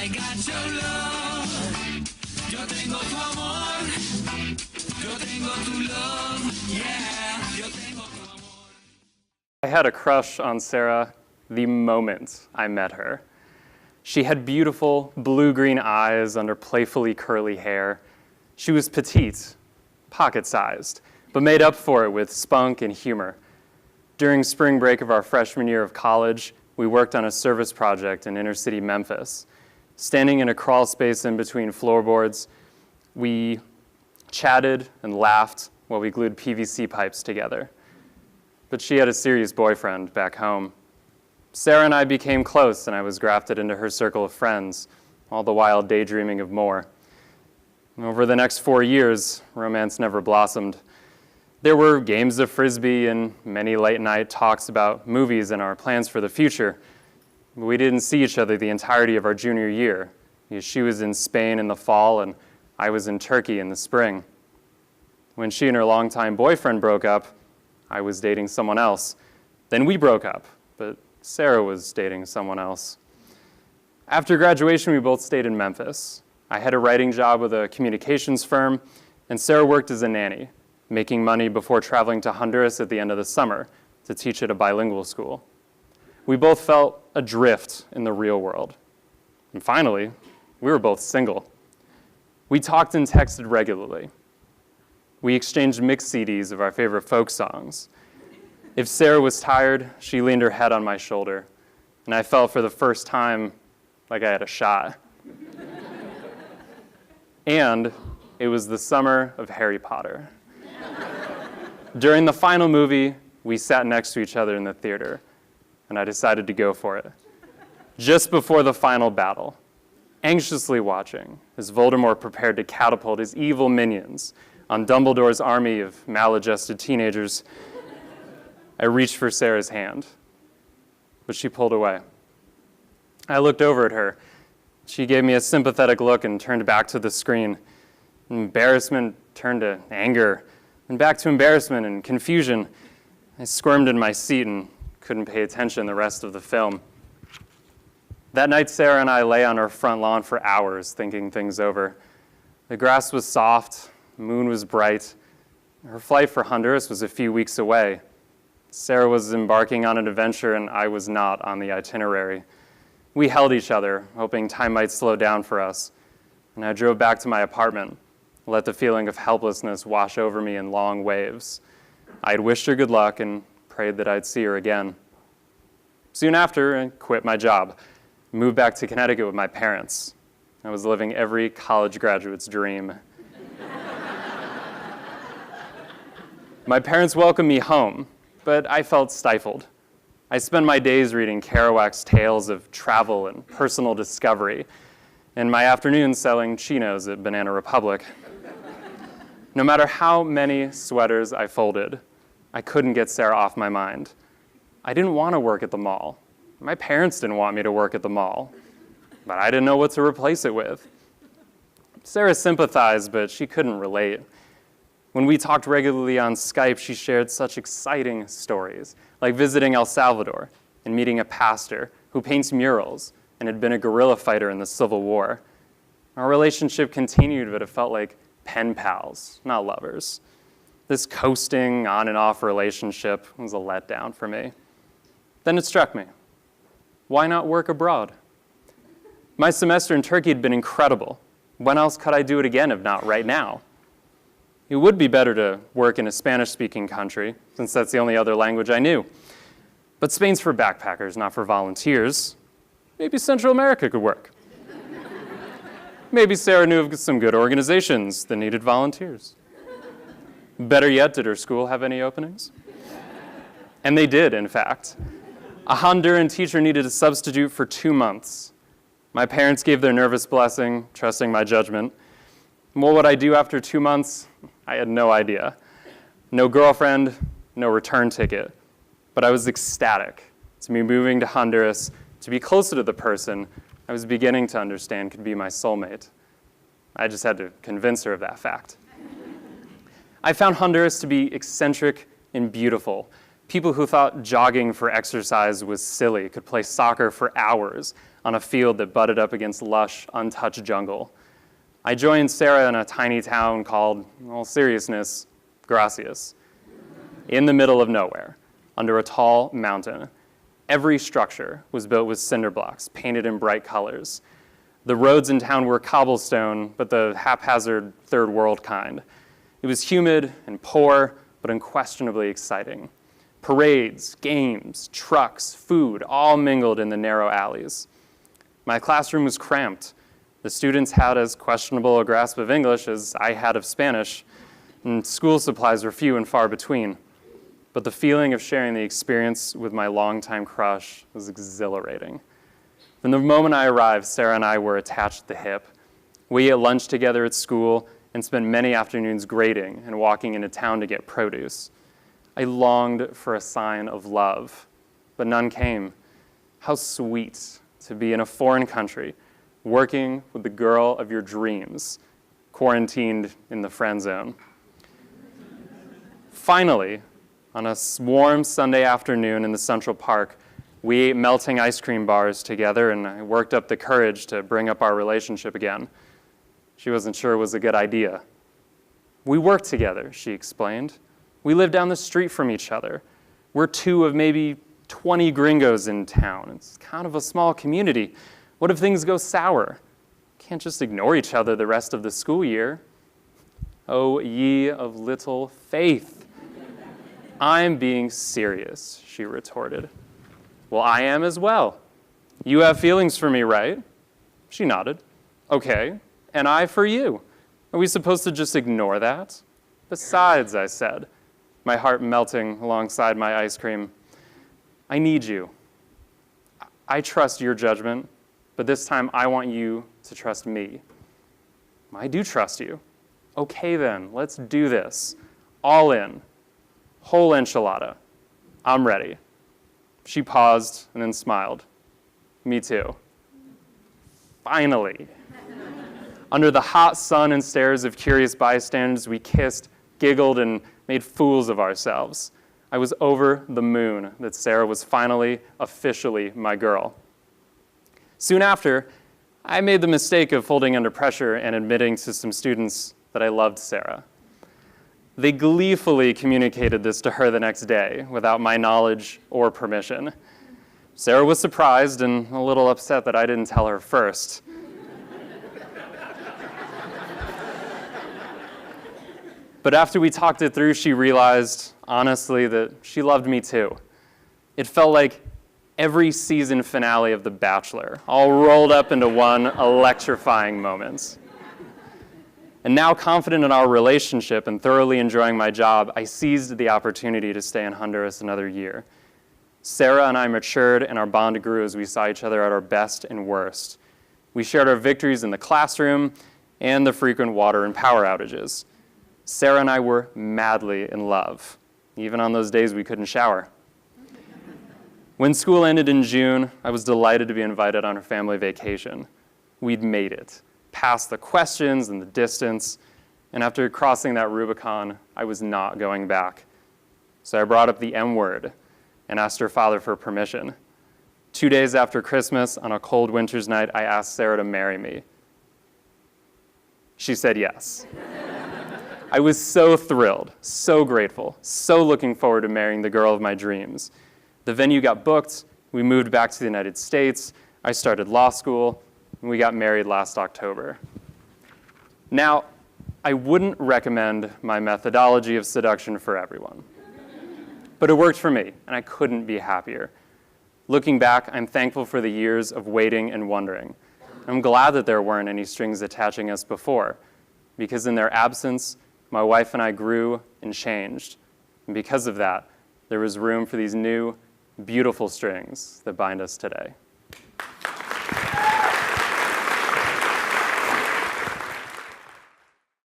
I got your love. Yo tengo tu amor. Yo tengo tu love. Yeah. Yo tengo tu amor. I had a crush on Sarah the moment I met her. She had beautiful blue-green eyes under playfully curly hair. She was petite, pocket-sized, but made up for it with spunk and humor. During spring break of our freshman year of college, we worked on a service project in inner-city Memphis. Standing in a crawl space in between floorboards, we chatted and laughed while we glued PVC pipes together. But she had a serious boyfriend back home. Sarah and I became close, and I was grafted into her circle of friends, all the while daydreaming of more. Over the next 4 years, romance never blossomed. There were games of Frisbee and many late-night talks about movies and our plans for the future. But we didn't see each other the entirety of our junior year. She was in Spain in the fall, and I was in Turkey in the spring. When she and her longtime boyfriend broke up, I was dating someone else. Then we broke up, but Sarah was dating someone else. After graduation, we both stayed in Memphis. I had a writing job with a communications firm, and Sarah worked as a nanny, making money before traveling to Honduras at the end of the summer to teach at a bilingual school. We both felt adrift in the real world. And finally, we were both single. We talked and texted regularly. We exchanged mix CDs of our favorite folk songs. If Sarah was tired, she leaned her head on my shoulder, and I felt for the first time like I had a shot. And it was the summer of Harry Potter. During the final movie, we sat next to each other in the theater, and I decided to go for it. Just before the final battle, anxiously watching as Voldemort prepared to catapult his evil minions on Dumbledore's army of maladjusted teenagers, I reached for Sarah's hand, but she pulled away. I looked over at her. She gave me a sympathetic look and turned back to the screen. Embarrassment turned to anger, and back to embarrassment and confusion. I squirmed in my seat and couldn't pay attention the rest of the film. That night, Sarah and I lay on our front lawn for hours thinking things over. The grass was soft, the moon was bright. Her flight for Honduras was a few weeks away. Sarah was embarking on an adventure, and I was not on the itinerary. We held each other, hoping time might slow down for us, and I drove back to my apartment, let the feeling of helplessness wash over me in long waves. I had wished her good luck and prayed that I'd see her again. Soon after, I quit my job, moved back to Connecticut with my parents. I was living every college graduate's dream. My parents welcomed me home, but I felt stifled. I spent my days reading Kerouac's tales of travel and personal discovery, and my afternoons selling chinos at Banana Republic. No matter how many sweaters I folded, I couldn't get Sarah off my mind. I didn't want to work at the mall. My parents didn't want me to work at the mall, but I didn't know what to replace it with. Sarah sympathized, but she couldn't relate. When we talked regularly on Skype, she shared such exciting stories, like visiting El Salvador and meeting a pastor who paints murals and had been a guerrilla fighter in the Civil War. Our relationship continued, but it felt like pen pals, not lovers. This coasting on and off relationship was a letdown for me. Then it struck me. Why not work abroad? My semester in Turkey had been incredible. When else could I do it again if not right now? It would be better to work in a Spanish-speaking country, since that's the only other language I knew. But Spain's for backpackers, not for volunteers. Maybe Central America could work. Maybe Sarah knew of some good organizations that needed volunteers. Better yet, did her school have any openings? And they did, in fact. A Honduran teacher needed a substitute for 2 months. My parents gave their nervous blessing, trusting my judgment. What would I do after 2 months? I had no idea. No girlfriend, no return ticket. But I was ecstatic to be moving to Honduras, to be closer to the person I was beginning to understand could be my soulmate. I just had to convince her of that fact. I found Honduras to be eccentric and beautiful. People who thought jogging for exercise was silly could play soccer for hours on a field that butted up against lush, untouched jungle. I joined Sarah in a tiny town called, in all seriousness, Gracias, in the middle of nowhere, under a tall mountain. Every structure was built with cinder blocks, painted in bright colors. The roads in town were cobblestone, but the haphazard third world kind. It was humid and poor, but unquestionably exciting. Parades, games, trucks, food, all mingled in the narrow alleys. My classroom was cramped. The students had as questionable a grasp of English as I had of Spanish, and school supplies were few and far between. But the feeling of sharing the experience with my longtime crush was exhilarating. From the moment I arrived, Sarah and I were attached at the hip. We ate lunch together at school and spent many afternoons grading and walking into town to get produce. I longed for a sign of love, but none came. How sweet to be in a foreign country, working with the girl of your dreams, quarantined in the friend zone. Finally, on a warm Sunday afternoon in the Central Park, we ate melting ice cream bars together, and I worked up the courage to bring up our relationship again. She wasn't sure it was a good idea. We work together, she explained. We live down the street from each other. We're two of maybe 20 gringos in town. It's kind of a small community. What if things go sour? Can't just ignore each other the rest of the school year. Oh, ye of little faith. I'm being serious, she retorted. Well, I am as well. You have feelings for me, right? She nodded. Okay, and I for you. Are we supposed to just ignore that? Besides, I said, my heart melting alongside my ice cream, I need you. I trust your judgment, but this time I want you to trust me. I do trust you. Okay then, let's do this. All in. Whole enchilada. I'm ready. She paused and then smiled. Me too. Finally. Under the hot sun and stares of curious bystanders, we kissed, giggled, and made fools of ourselves. I was over the moon that Sarah was finally, officially my girl. Soon after, I made the mistake of folding under pressure and admitting to some students that I loved Sarah. They gleefully communicated this to her the next day without my knowledge or permission. Sarah was surprised and a little upset that I didn't tell her first. But after we talked it through, she realized, honestly, that she loved me too. It felt like every season finale of The Bachelor, all rolled up into one electrifying moment. And now, confident in our relationship and thoroughly enjoying my job, I seized the opportunity to stay in Honduras another year. Sarah and I matured, and our bond grew as we saw each other at our best and worst. We shared our victories in the classroom and the frequent water and power outages. Sarah and I were madly in love, even on those days we couldn't shower. When school ended in June, I was delighted to be invited on a family vacation. We'd made it, past the questions and the distance, and after crossing that Rubicon, I was not going back. So I brought up the M word and asked her father for permission. 2 days after Christmas, on a cold winter's night, I asked Sarah to marry me. She said yes. I was so thrilled, so grateful, so looking forward to marrying the girl of my dreams. The venue got booked, we moved back to the United States, I started law school, and we got married last October. Now, I wouldn't recommend my methodology of seduction for everyone, but it worked for me, and I couldn't be happier. Looking back, I'm thankful for the years of waiting and wondering. I'm glad that there weren't any strings attaching us before, because in their absence, my wife and I grew and changed. And because of that, there was room for these new, beautiful strings that bind us today.